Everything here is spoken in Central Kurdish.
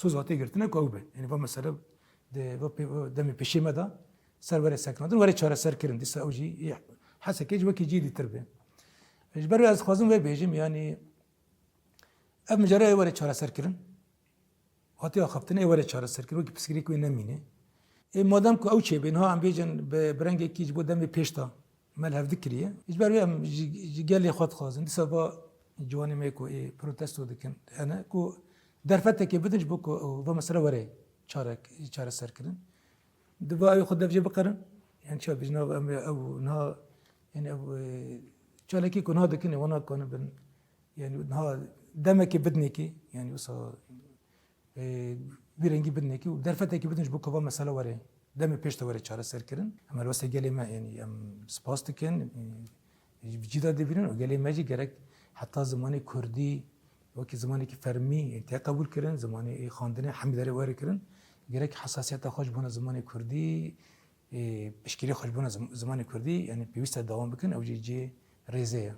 سوزاتی گرتنه کو به یعنی با مثلا دم پیشی مدا سر وره سکنه وره چهار سر کردن دیسا اوجی حس کیج وکی جدی تربه اجباري از خوازم و بیجیم یعنی اب مجرد وره چهار سر کردن هاتی آخفتنه وره چهار سر کردن وکی پسکری کوی نمینه مادام که او چه بینها هم بیجن به برنگ کیج بود دم پیشتا مال هفت کریه اجباري هم جگلی خود خوازن دیسا با جوانی میکو پروتستو دکن انا کو در فتح که بدنش بکو و مثلا وره چهار سر کردن دبا أي خد دفجة بقرن يعني شو بيجنا أو نها يعني أو شالكي كون هذا كني وانا كون بن يعني نها دمك بدنيكي يعني وصا بيرنجي بدنيكي ودرفتك بدنش بكوا مسألة ورا دم بيشت ورا شارع سركرن أما الوسط قالي ما يعني أم سباستكن بجدا دبيرن وقالي ما جي جرك حتى زماني كردي وكي زماني كفرمي انت قبول كرن زماني خاندنه حمداري واري كرن جرك حساسيت خوش بنا زماني كردي بشكل خوش بنا زماني كردي يعني بيوست دوام بكن او جي ريزيه